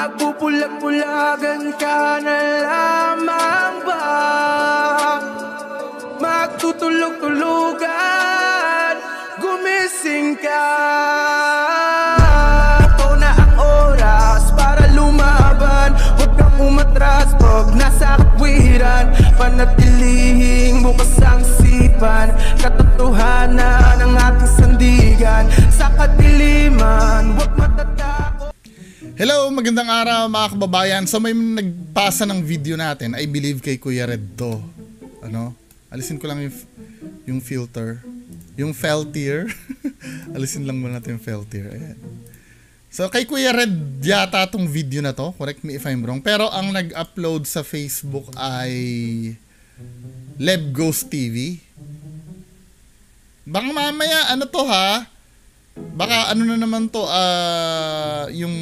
Magpupulag-pulagan ka na lamang ba? Magtutulog-tulugan, gumising ka. Ito na ang oras para lumaban. Huwag kang umatras pag nasa katwiran. Panatilihing bukas ang isipan. Katotohanan ng ating sandigan. Sa kadiliman, huwag matatakot. Hello, magandang araw mga kababayan. So may nagpasa ng video natin, I believe kay Kuya Red to. Ano? Alisin ko lang yung filter. Yung filter. Alisin lang muna natin yung filter. Ayan. So kay Kuya Red yata tong video na to. Correct me if I'm wrong. Pero ang nag-upload sa Facebook ay Leb Ghost TV. Baka mamaya ano to ha? Baka ano na naman to yung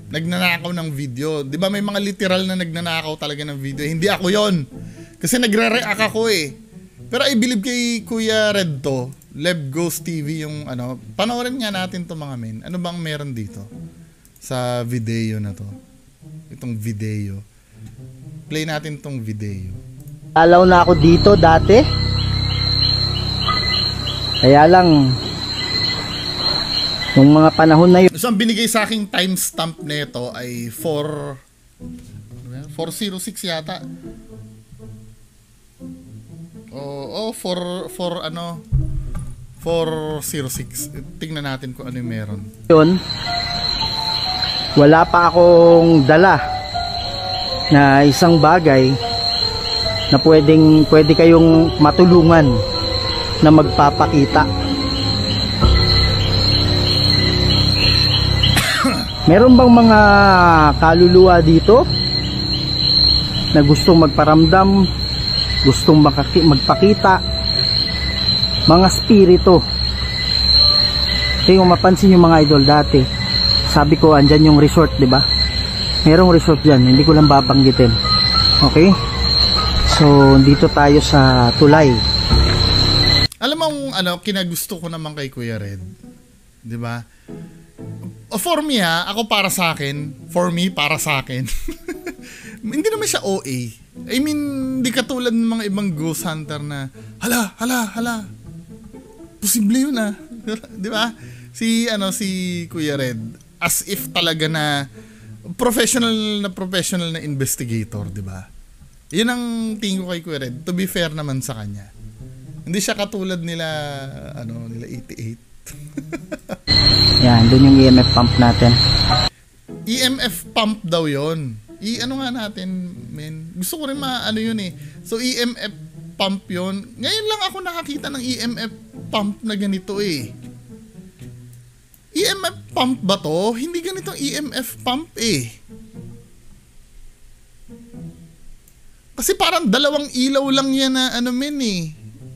nagnanakaw ng video. 'Di ba may mga literal na nagnanakaw talaga ng video. Hindi ako 'yon. Kasi nagre-react ako eh. Pero I believe kay Kuya Red to, Leb Ghost TV yung ano. Panoorin nga natin to mga men. Ano bang meron dito sa video na to? Itong video. Play natin tong video. Alaw na ako dito dati. Kaya lang nung mga panahon na yun. So ang binigay sa aking timestamp nito ay 406 yata. Oh, 406. Tingnan natin kung ano yung meron. Yun. Wala pa akong dala na isang bagay na pwede kayong matulungan na magpapakita. Meron bang mga kaluluwa dito na gustong magparamdam, gustong magpakita, mga spirito? Kung mapansin yung mga idol dati, sabi ko andyan yung resort, di ba? Merong resort dyan, hindi ko lang babanggitin. Okay? So, dito tayo sa tulay. Alam mo ano, kinagusto ko naman kay Kuya Red, di ba? For me ako para sa akin, para sa akin. Hindi naman siya OA. I mean, hindi katulad ng mga ibang ghost hunter na hala. Posible yun ah. Di ba? Si Kuya Red, as if talaga na professional na investigator, di ba? Yun ang tingin ko kay Kuya Red. To be fair naman sa kanya. Hindi siya katulad nila 88. Yan, dun yung EMF pump natin. EMF pump daw yon. Ano nga natin, men. Gusto ko rin yun eh. So EMF pump yon. Ngayon lang ako nakakita ng EMF pump na ganito eh. EMF pump ba to? Hindi ganitong EMF pump eh. Kasi parang dalawang ilaw lang yan na men eh.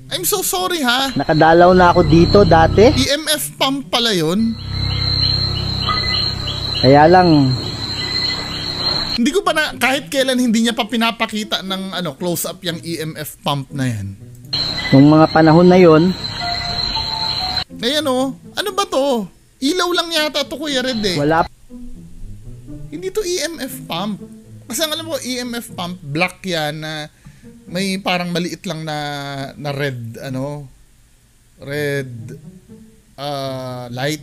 I'm so sorry ha. Nakadalaw na ako dito dati. EMF pump pala yun. Kaya lang hindi ko pa na kahit kailan hindi niya pa pinapakita ng close up yung EMF pump na yan. Nung mga panahon na yon. Ayan ano ba to? Ilaw lang yata to Kuya Red eh. Wala. Hindi to EMF pump. Kasi ang alam ko EMF pump black yan na may parang maliit lang na red light.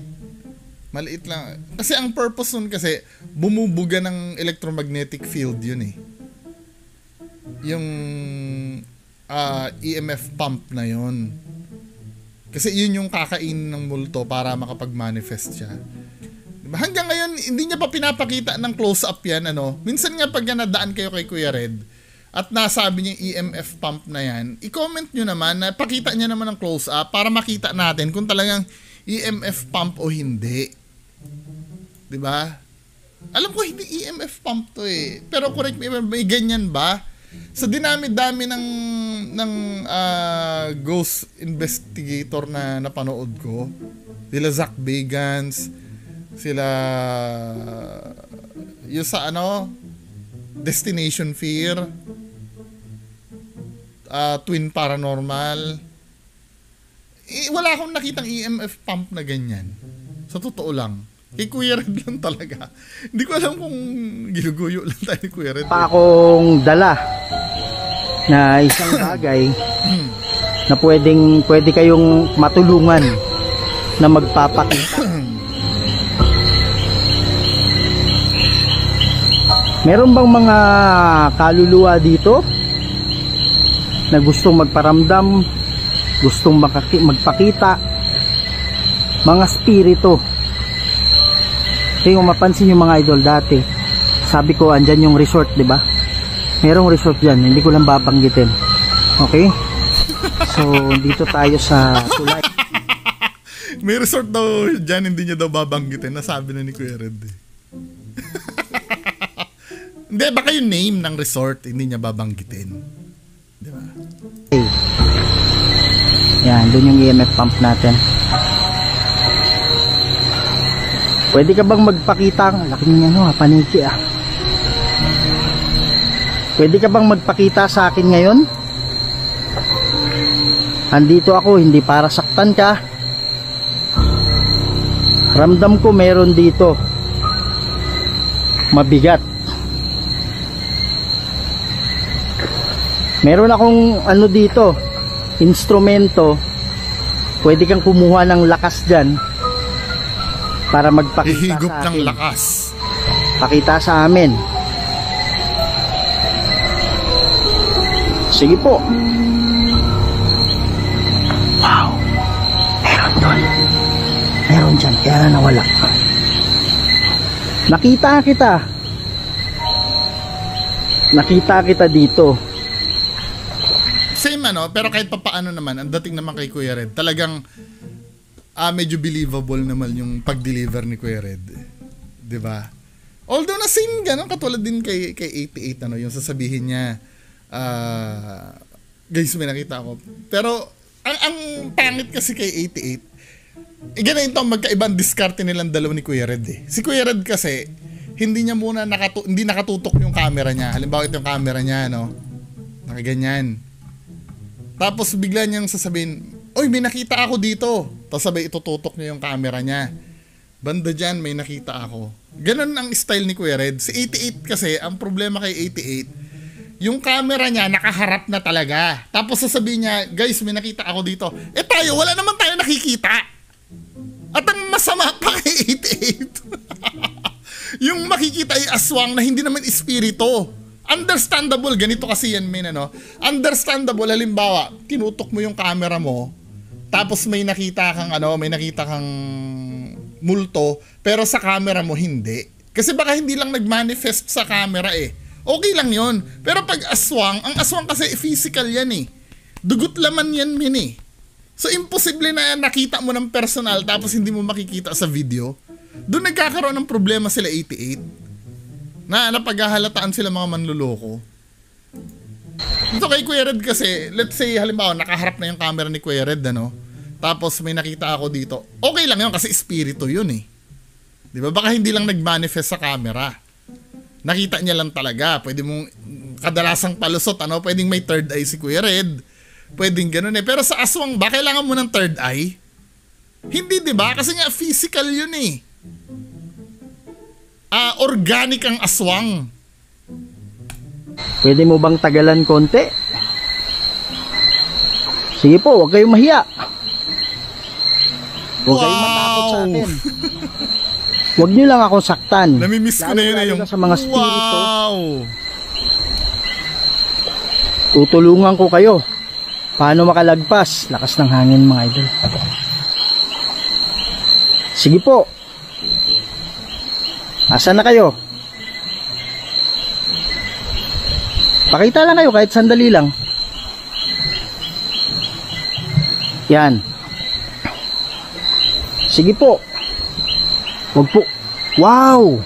Maliit lang. Kasi ang purpose nun kasi bumubuga ng electromagnetic field yun eh. Yung EMF pump na yun. Kasi yun yung kakain ng multo para makapag-manifest siya. Diba? Hanggang ngayon hindi niya pa pinapakita ng close-up yan Minsan nga pag nadaan kayo kay Kuya Red at nasabi niya yung EMF pump na yan, i-comment nyo naman na pakita niya naman ng close-up para makita natin kung talagang EMF pump o hindi. Diba? Alam ko hindi EMF pump to eh. Pero correct me, may ganyan ba? Sa dinami-dami ng ghost investigator na napanood ko, sila Zach Bagans, sila yung sa Destination Fear, Twin Paranormal, wala akong nakitang EMF pump na ganyan. Sa totoo lang. Kay Kuya Red lang talaga. Hindi ko alam kung ginuguyo lang tayo ni Kuya Red. Pa akong dala na isang bagay na pwede kayong matulungan na magpapakita. Meron bang mga kaluluwa dito na gustong magparamdam, gustong magpakita, mga spirito? Kaya kung mapansin yung mga idol dati, sabi ko andyan yung resort, di ba? Merong resort dyan, hindi ko lang babanggitin. Okay? So, dito tayo sa tulay. May resort daw dyan, hindi niya daw babanggitin. Nasabi na ni Kuya Red. Hindi, baka yung name ng resort, hindi niya babanggitin. Di ba? Okay. Yan, dun yung EMF pump natin. Pwede ka bang magpakita? Laki niya paniki Pwede ka bang magpakita sa akin ngayon? Andito ako, hindi para saktan ka. Ramdam ko meron dito. Mabigat. Meron akong dito, instrumento. Pwede kang kumuha ng lakas dyan para magpakita ihigop sa akin. ng lakas. Pakita sa amin. Sige po. Wow. Meron doon. Meron dyan, kaya nawala. Nakita kita dito. Same pero kahit papaano naman, ang dating naman kay Kuya Red, talagang medyo believable naman yung pag-deliver ni Kuya Red. 'Di ba? Although na same ganun katulad din kay 88 yung sasabihin niya, guys, may nakita ako. Pero ang pangit kasi kay 88, ganito magkaibang diskarte nilang dalawa ni Kuya Red eh. Si Kuya Red kasi hindi niya muna hindi nakatutok yung camera niya. Halimbawa ito yung camera niya, nakaganyan. Tapos bigla niyang sasabihin, oy, may nakita ako dito. Tapos sabay itututok niya yung camera niya. Banda dyan, may nakita ako. Ganun ang style ni Kuya Red. Si 88 kasi, ang problema kay 88, yung camera niya nakaharap na talaga. Tapos sasabihin niya, guys, may nakita ako dito. Tayo, wala naman tayo nakikita. At ang masama pa kay 88, yung makikita ay aswang na hindi naman espiritu. Understandable, ganito kasi yan, understandable, halimbawa, tinutok mo yung camera mo, tapos may nakita kang multo, pero sa camera mo hindi. Kasi baka hindi lang nag-manifest sa camera Okay lang yon. Pero pag aswang, ang aswang kasi physical yan Dugot laman yan So imposible na nakita mo ng personal tapos hindi mo makikita sa video. Doon nagkakaroon ng problema sila 88. Na napaghahalataan sila mga manluloko. Ito kay Kuya Red kasi, let's say halimbawa nakaharap na yung camera ni Kuya Red tapos may nakita ako dito. Okay lang yun kasi espiritu yun 'Di ba? Baka hindi lang nag-manifest sa camera. Nakita niya lang talaga. Pwede mong kadalasang palusot pwedeng may third eye si Kuya Red. Pwedeng ganun Pero sa aswang ba kailangan mo ng third eye? Hindi, 'di ba? Kasi nga physical yun organic ang aswang. Pwede mo bang tagalan konti? Sige po, huwag kayong mahiya. Huwag kayong matakot sa akin. Huwag nyo lang ako saktan. Namimiss ko na yun yung sa mga spirito. Wow! Tutulungan ko kayo. Paano makalagpas? Lakas ng hangin, mga idol. Sige po. Asan na kayo? Pakita lang kayo kahit sandali lang. Yan. Sige po. Huwag po. Wow!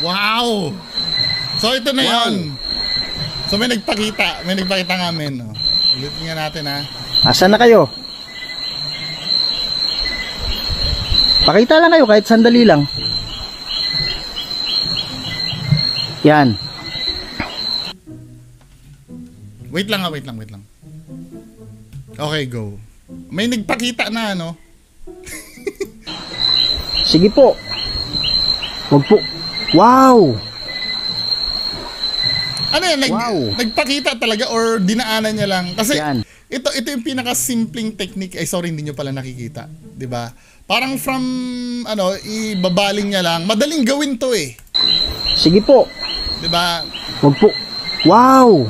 Wow! So ito na yun. So may nagpakita namin. Ulitin nga natin Asan na kayo? Pakita lang kayo kahit sandali lang. Yan. Wait lang. Okay, go. May nagpakita na Sige po. Wag po. Wow! Ano yan, Wow. nagpakita talaga or dinaanan niya lang? Kasi Yan. ito yung pinaka-simpleng technique. Ay, sorry, hindi nyo pala nakikita. 'Di ba? Parang from, ibabaling niya lang. Madaling gawin to eh. Sige po. 'Di ba? Wag po. Wow!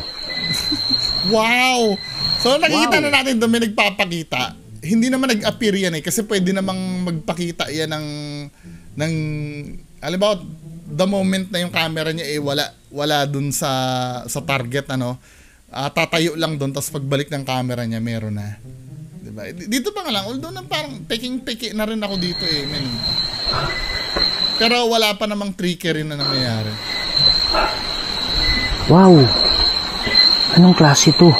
Wow! So, nakikita Wow. na natin doon may nagpapakita. Hindi naman nag-appear yan eh. Kasi pwede namang magpakita yan ng halimbawa, the moment na yung camera niya eh wala dun sa target, tatayo lang dun, tapos pagbalik ng camera niya meron na, diba? Dito pa nga lang, although na parang peking-peki na rin ako dito eh, men. Pero wala pa namang trickery na nangyayari. Wow! Anong klase to?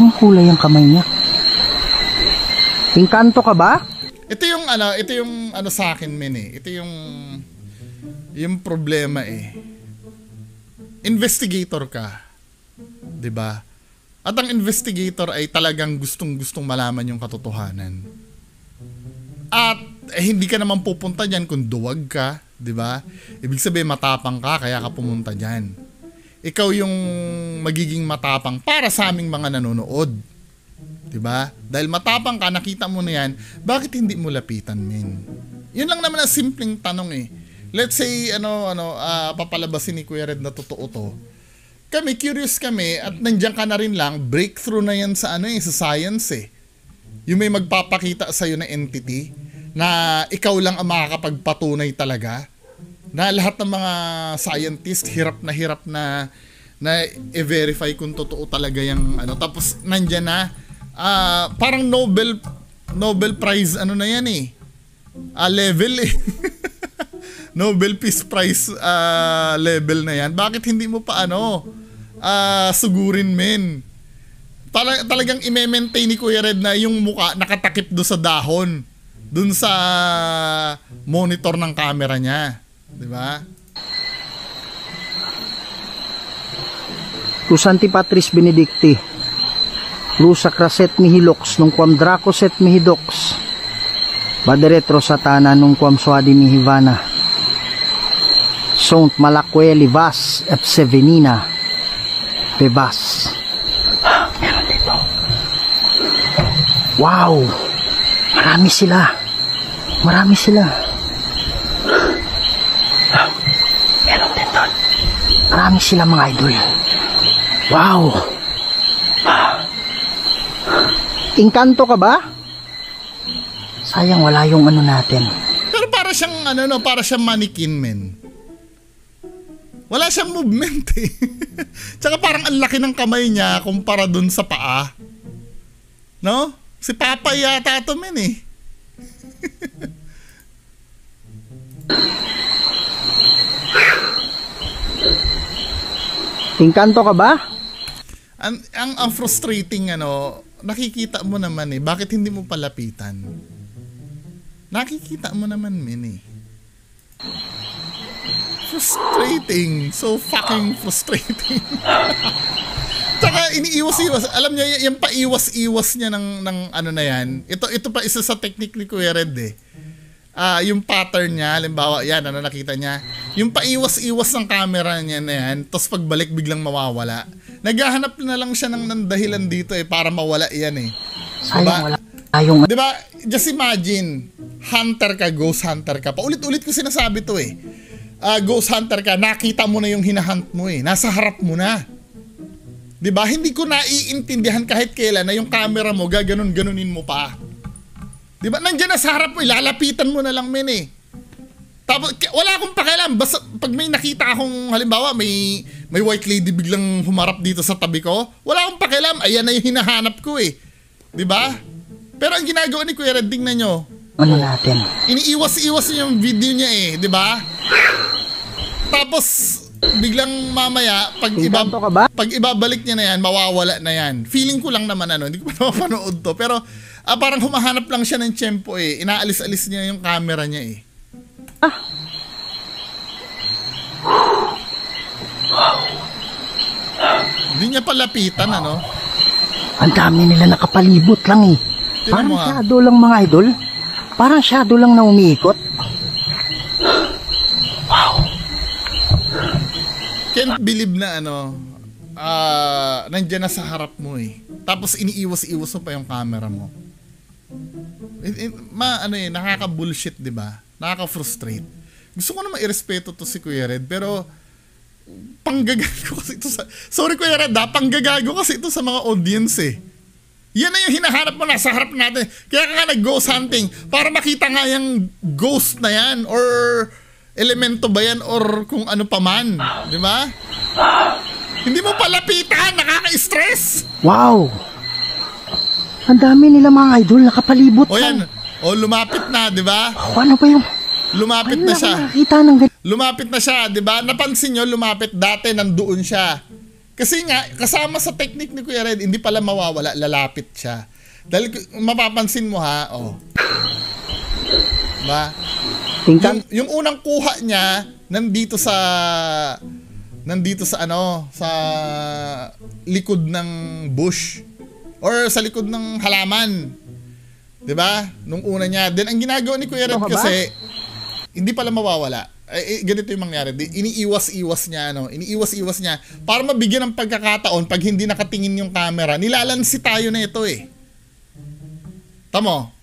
Ang kulay ang kamay niya. Engkanto ka ba? Ito yung sa akin, men eh. Ito yung problema eh. Investigator ka. 'Di ba? At ang investigator ay talagang gustong-gustong malaman yung katotohanan. At hindi ka naman pupunta diyan kung duwag ka, 'di ba? Ibig sabihin matapang ka kaya ka pumunta diyan. Ikaw yung magiging matapang para sa aming mga nanonood. 'Di ba? Dahil matapang ka, nakita mo na 'yan, bakit hindi mo lapitan, men? 'Yun lang naman ang simpleng tanong eh. Let's say papalabasin ni Kuya Red na totoo to. Kami curious kami at nandiyan ka na rin lang, breakthrough na 'yan sa sa science eh. Yung may magpapakita sa iyo na entity na ikaw lang ang makakapagpatunay talaga. Na lahat ng mga scientist hirap na i-verify kung totoo talaga yung tapos nandiyan na parang Nobel Prize na yan eh. Level eh. Nobel Peace Prize level na yan. Bakit hindi mo pa sugurin, men? Talagang i-maintain ni Kuya Red na yung muka nakatakip do sa dahon. Dun sa monitor ng camera niya. 'Di ba? Kusanti Patris Benedicti. Rusa kraset mihilox nung kwam Draco set mihidox. Baderetro satana nung kwam suadi mihivana. Sont malakwe livas epsevenina. Bebas. Meron dito. Wow! Marami sila. Meron din doon. Marami sila mga idol. Wow! Engkanto ka ba? Sayang wala yung natin. Pero para siyang para siyang mannequin, men. Wala siyang movement eh. Tsaka parang ang laki ng kamay niya kumpara dun sa paa. No? Si Papa yata ito, men eh. Engkanto ka ba? Ang frustrating nakikita mo naman eh. Bakit hindi mo palapitan? Nakikita mo naman, men eh. Frustrating. So fucking frustrating. Tsaka iniiwas-iwas. Alam niyo, yung paiwas-iwas niya ng na yan. Ito pa isa sa technique ni Kuya Red eh. Yung pattern niya, halimbawa, yan, nakita niya. Yung paiwas-iwas ng camera niya na yan, tapos pagbalik biglang mawawala. Naghahanap na lang siya ng dahilan dito eh, para mawala yan eh. Sayang wala tayong... Diba? Just imagine, hunter ka, ghost hunter ka. Paulit-ulit ko sinasabi to eh. Ghost hunter ka, nakita mo na yung hinahunt mo eh. Nasa harap mo na. Diba? Hindi ko naiintindihan kahit kailan na yung camera mo, gaganon-ganunin mo pa. Diba? Nandiyan na sa harap mo, lalapitan mo na lang, men eh. Tapos, wala akong pakialam. Basta pag may nakita akong, halimbawa, may white lady biglang humarap dito sa tabi ko, wala akong pakialam. Ayan na yung hinahanap ko eh. Diba? Pero ang ginagawa ni Kuya Red, tingnan nyo. natin? Iniiwas-iwas niya yung video niya eh, diba? Tapos, biglang mamaya, pag ibabalik niya na yan, mawawala na yan. Feeling ko lang naman hindi ko pa napapanood to. Pero, parang humahanap lang siya ng tiyempo eh. Inaalis-alis niya yung camera niya eh. Hindi niya palapitan, Ang dami nila nakapalibot lang eh. Parang shadow lang mga idol. Parang shadow lang na umiikot. can't believe na nandiyan na sa harap mo eh. Tapos iniiwas-iwas mo pa yung camera mo. Nakaka-bullshit, 'di ba? Nakaka-frustrate. Gusto ko naman irespeto to si Kuya Red, pero panggagago kasi ito sa... Sorry Kuya Red, panggagago kasi ito sa mga audience eh. Yan na yung hinahanap mo nasa harap natin. Kaya ka nga nag-ghost hunting para makita nga yung ghost na yan or elemento ba yan or kung ano pa man. Di ba? Hindi mo palapitan, nakaka-stress. Wow! Ang dami nila mga idol, nakapalibot. O yan, lumapit na, di ba? Ano ba yung... Lumapit na siya. Lumapit na siya, di ba? Napansin nyo, lumapit dati, nandoon siya. Kasi nga, kasama sa technique ni Kuya Red, hindi pala mawawala, lalapit siya. Dahil mapapansin mo ha, Diba? Yung unang kuha niya, nandito sa likod ng bush. Or sa likod ng halaman. Diba? Nung una niya. Then ang ginagawa ni Kuya Red kasi, hindi pala mawawala. Ganito yung mangyari. Iniiwas-iwas niya, para mabigyan ng pagkakataon pag hindi nakatingin yung camera. Nilalansi tayo na ito eh. Tamo.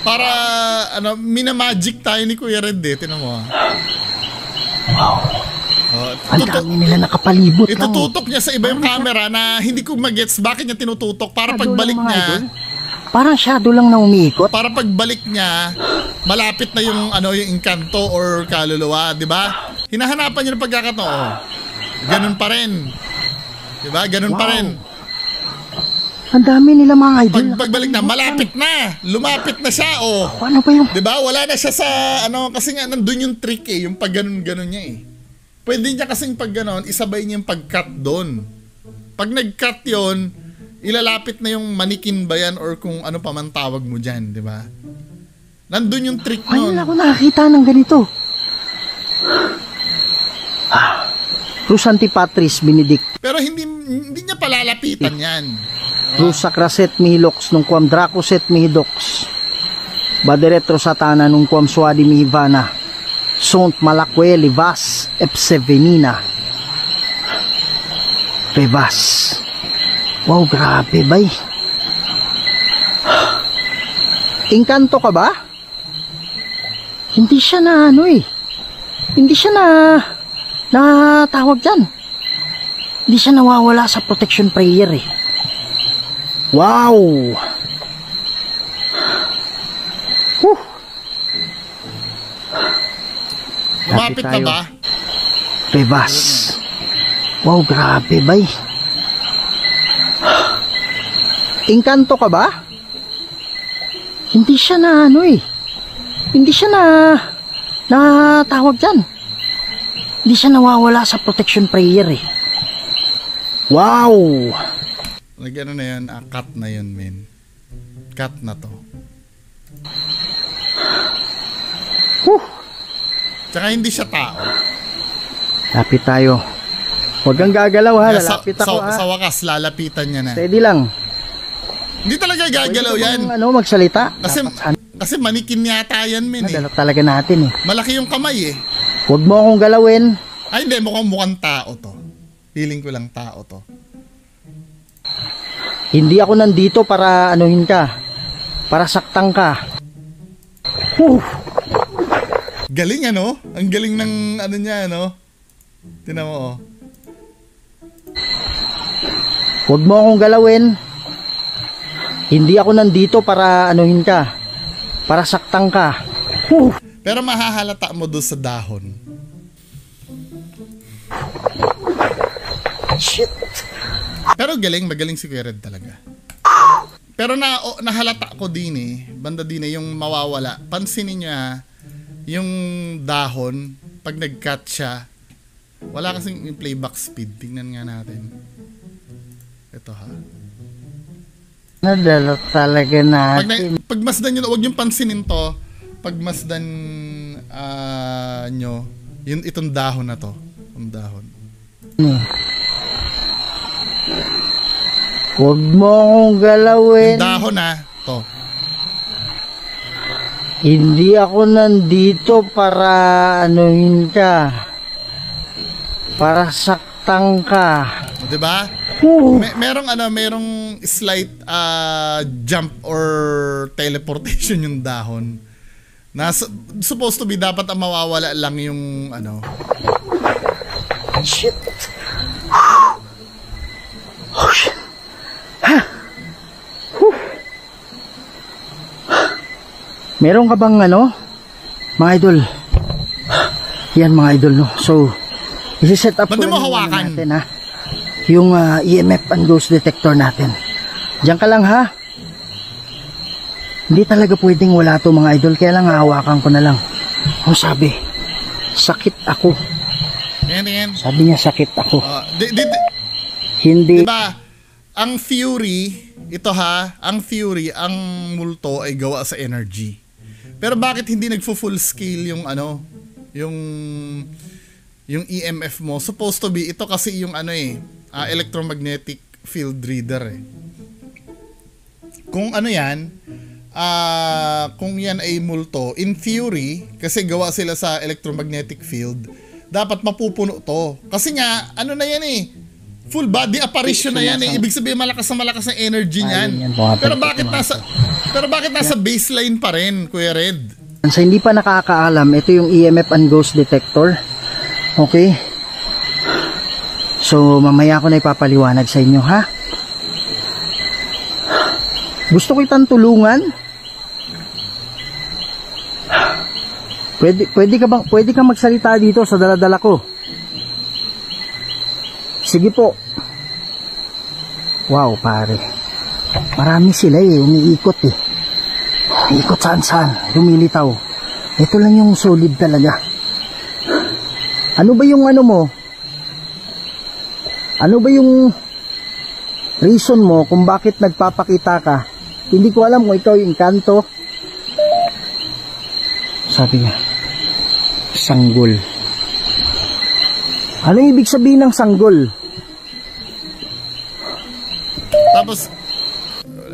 Para, minamagic tayo ni Kuya Red eh. Tinan mo. Wow. Ang dami nila nakapalibot lang. Itututok niya sa iba yung camera na hindi ko magets bakit niya tinututok para pagbalik niya. Parang shadow lang na umiikot. Para pagbalik niya, malapit na yung yung engkanto or kaluluwa, 'di ba? Hinahanapan niya ng pagkakataon. Ganun pa rin. 'Di ba? Ganun pa rin. Ang dami nila mga idol. Pagbalik na, malapit na. Lumapit na siya, Ano ba yung... 'Di ba? Wala na siya sa kasi nga nandun yung trick eh, yung pag ganun niya eh. Pwede niya kasing pag ganon, isabay niya yung pag-cut doon. Pag nag-cut 'yon, ilalapit na yung manikin ba yan or kung ano pa man tawag mo dyan, di ba? Nandun yung trick nun. Ayun ako nakakita ng ganito. Cruz Antipatris Benedict. Pero hindi niya palalapitan yan. Cruz Sacraset Mihilox nung kuam Dracoset Mihidox. Baderetro Satana nung kuam Suadi Mihivana. Sont Malacque Livas Epsevenina. Revas. Wow, grabe bay. Engkanto ka ba? Hindi siya na Hindi siya na tawag dyan. Hindi siya nawawala sa protection prayer eh. Wow. Lumapit na ba? Revas. Wow, grabe bay. Engkanto ka ba? Hindi siya na Hindi siya na tawag dyan. Hindi siya nawawala sa protection prayer eh. Wow! Nag-ano na yun, cut na yun, men. Cut na to. Tsaka hindi siya tao. Lapit tayo. Huwag kang gagalaw ha, lalapit ako ha. Sa wakas, lalapitan niya na. Steady lang. Hindi talaga gagalaw yan. Magsalita? Kasi manikin yata yan, men eh. Nadalok talaga natin eh. Malaki yung kamay eh. Huwag mo akong galawin. Ay hindi, mukhang tao to. Feeling ko lang tao to. Hindi ako nandito para anuhin ka. Para saktang ka. Galing Ang galing ng niya Tingnan mo Huwag mo akong galawin. Hindi ako nandito para anuhin ka. Para saktang ka. Pero mahahalata mo doon sa dahon. Shit. Pero magaling si Kuya Red talaga. Pero nahalata ko din banda din yung mawawala. Pansinin niyo yung dahon, pag nag-cut siya, wala kasing playback speed. Tingnan nga natin. Ito ha. Nadalok talaga natin. Pagmasdan nyo, huwag yung pansinin to. Pagmasdan nyo, itong dahon na to. Itong dahon. Huwag mo akong galawin. Yung dahon to. Hindi ako nandito para anuhin ka. Para saktan ka. 'Di ba? Merong slight jump or teleportation yung dahon. Supposed to be dapat ang mawawala lang yung ano. Shit. Oh shit. Ha. Meron ka bang ano? Mga idol. Yan mga idol no. So, isi-set up ko mo hawakan natin ha. Yung EMF and ghost detector natin. Diyan ka lang ha. Hindi talaga pwedeng wala to mga idol. Kaya lang hawakan ko na lang. Oh, sabi, sakit ako. Yan. Sabi niya sakit ako. Hindi. Diba, ang Fury, ito ha, ang Fury, ang multo ay gawa sa energy. Pero bakit hindi nagfo-full scale yung ano, yung EMF mo? Supposed to be, ito kasi yung ano electromagnetic field reader eh. Kung ano yan, kung yan ay multo, in theory, kasi gawa sila sa electromagnetic field, dapat mapupuno to. Kasi nga, ano na yan eh, full body apparition na yan eh. Ibig sabihin malakas ang energy niyan. Pero bakit nasa baseline pa rin, Kuya Red? Sa hindi pa nakakaalam, ito yung EMF and ghost detector. Okay? So, mamaya ko na ipapaliwanag sa inyo, ha? Gusto ko itang tulungan. Pwede kang magsalita dito sa dala-dala ko. Sige po. Wow, pare. Marami sila eh, umiikot eh. Ikot saan-saan, lumilitaw. Ito lang yung solid talaga. Ano ba yung ano mo? Ano ba yung reason mo kung bakit nagpapakita ka? Hindi ko alam kung ikaw yung kanto. Sabi niya, sanggol. Anong ibig sabihin ng sanggol? Tapos,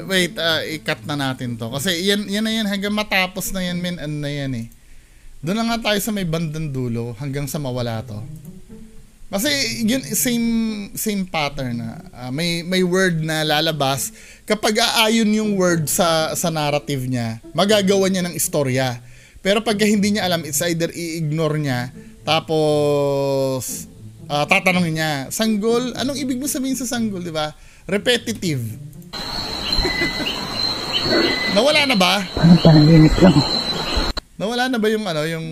wait, i-cut na natin to. Kasi yan na yan, hanggang matapos na yan, men, ano na yan eh. Doon na nga tayo sa may bandang dulo, hanggang sa mawala to. Kasi yun, same pattern na. May word na lalabas. Kapag aayon yung word sa narrative niya, magagawa niya ng istorya. Pero pagka hindi niya alam, it's either i-ignore niya, tapos tatanungin niya, sanggol? Anong ibig mo sabihin sa sanggol, di ba? Repetitive. Nawala na ba? Anong panaginip lang? Nawala na ba yung ano, yung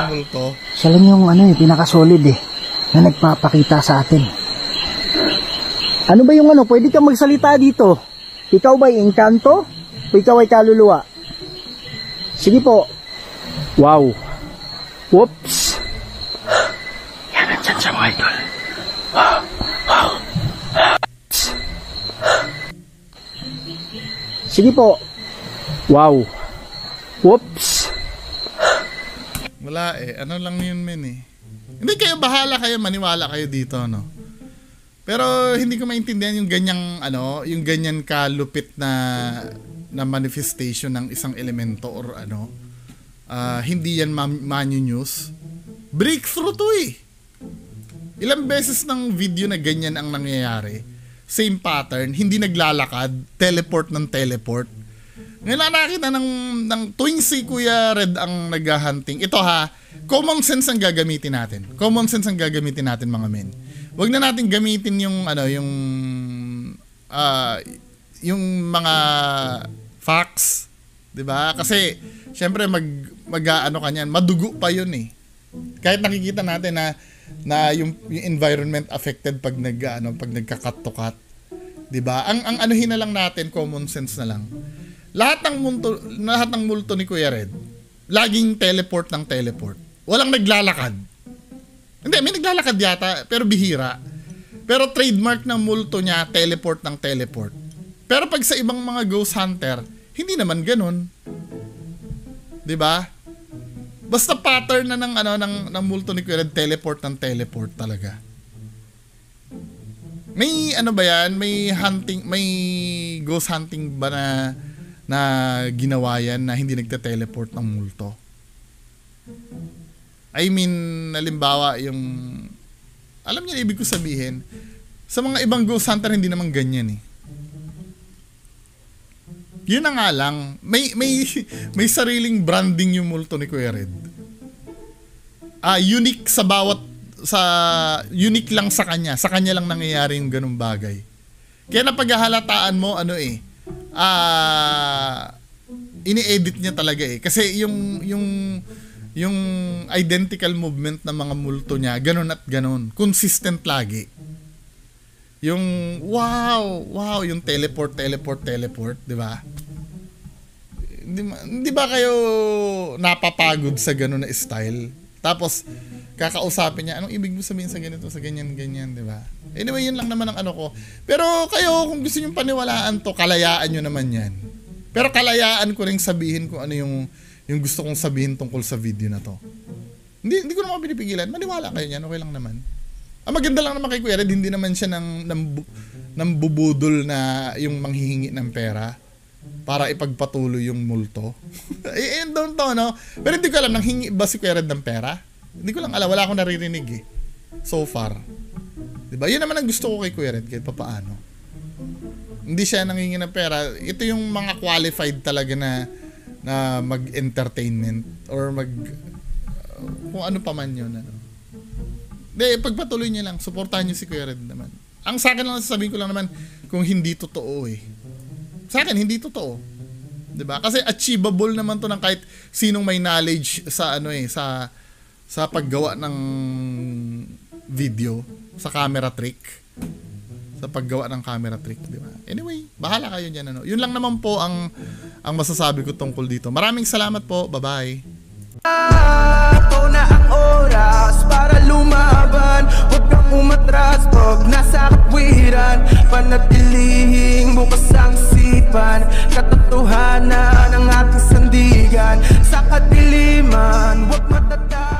multo? Siya lang yung ano, yung pinaka-solid eh, na nagpapakita sa atin. Ano ba yung ano, pwede kang magsalita dito? Ikaw ba yung engkanto? O ikaw ay kaluluwa? Sige po. Wow. Whoops. Yan, nandyan sa mga idol. Wow. Sige po. Wow. Whoops. Wala eh. Ano lang yun, men eh. Hindi kayo, bahala kayo, maniwala kayo dito, no? Pero hindi ko maintindihan yung ganyang, ano, yung ganyan kalupit na manifestation ng isang elemento or ano. Hindi yan manu-news. Breakthrough to eh. Ilang beses ng video na ganyan ang nangyayari. Same pattern, hindi naglalakad, teleport ng teleport. Ngayon nakita ng tuwing si Kuya Red ang naghahunting. Ito ha, common sense ang gagamitin natin. Common sense ang gagamitin natin mga men. Wag na natin gamitin yung ano, yung mga facts, 'di ba? Kasi syempre mag-ano kanyan, madugo pa 'yun eh. Kahit nakikita natin na yung environment affected pag pag nagkakat-to-cut, 'di ba? Ang anuhin na lang natin, common sense na lang. Lahat ng multo ni Kuya Red, laging teleport ng teleport. Walang naglalakad. Hindi, may naglalakad yata, pero bihira. Pero trademark ng multo niya, teleport ng teleport. Pero pag sa ibang mga ghost hunter, hindi naman ganun. 'Di ba? Basta pattern na ng multo ni Kuya Red, teleport ng teleport talaga. May ano ba yan? May ghost hunting ba na ginawa yan na hindi nagte-teleport ng multo. I mean, halimbawa yung, alam niyo ibig ko sabihin, sa mga ibang ghost hunter hindi naman ganyan eh. Yun na nga lang, may sariling branding yung multo ni Kuya Red. Unique sa bawat, unique lang sa kanya lang nangyayari yung ganung bagay. Kaya napaghahalataan mo, ini-edit niya talaga eh. Kasi yung identical movement ng mga multo niya, ganun at ganun. Consistent lagi. Yung wow, yung teleport, di ba? Hindi ba kayo napapagod sa ganun na style? Tapos kakausapin niya, anong ibig mo sabihin sa ganito, sa ganyan, di ba? Anyway, yun lang naman ang ko. Pero kayo, kung gusto niyo paniwalaan to, kalayaan niyo naman yan. Pero kalayaan ko ring sabihin kung ano yung gusto kong sabihin tungkol sa video na to. Hindi ko naman pinipigilan. Maniwala kayo niyan, okay lang naman. Ang maganda lang naman kay Kuya Red, hindi naman siya ng bubudol na yung manghihingi ng pera para ipagpatuloy yung multo. Yun doon to, no? Pero hindi ko alam, nanghingi ba si Kuya Red ng pera? Hindi ko lang alam, wala akong naririnig eh. So far. Diba? Yun naman ang gusto ko kay Kuya Red, kahit papaano. Hindi siya nanghingi ng pera. Ito yung mga qualified talaga na mag-entertainment or kung ano pa man yun. Hindi, pagpatuloy niya lang. Supportahan niyo si Kuya Red naman. Ang sa akin lang, sasabihin ko lang naman kung hindi totoo eh. Sa akin, hindi totoo. Diba? Kasi achievable naman to ng kahit sinong may knowledge sa sa paggawa ng video, sa camera trick. Sa paggawa ng camera trick, di ba? Anyway, bahala kayo diyan. Yun lang naman po ang masasabi ko tungkol dito. Maraming salamat po. Bye-bye. Ito na ang oras para lumaban. Huwag kang umatras pag nasa katwiran. Panatilihing bukas ang sipan. Katotohanan ng ating sandigan. Sa kadiliman, huwag matatag.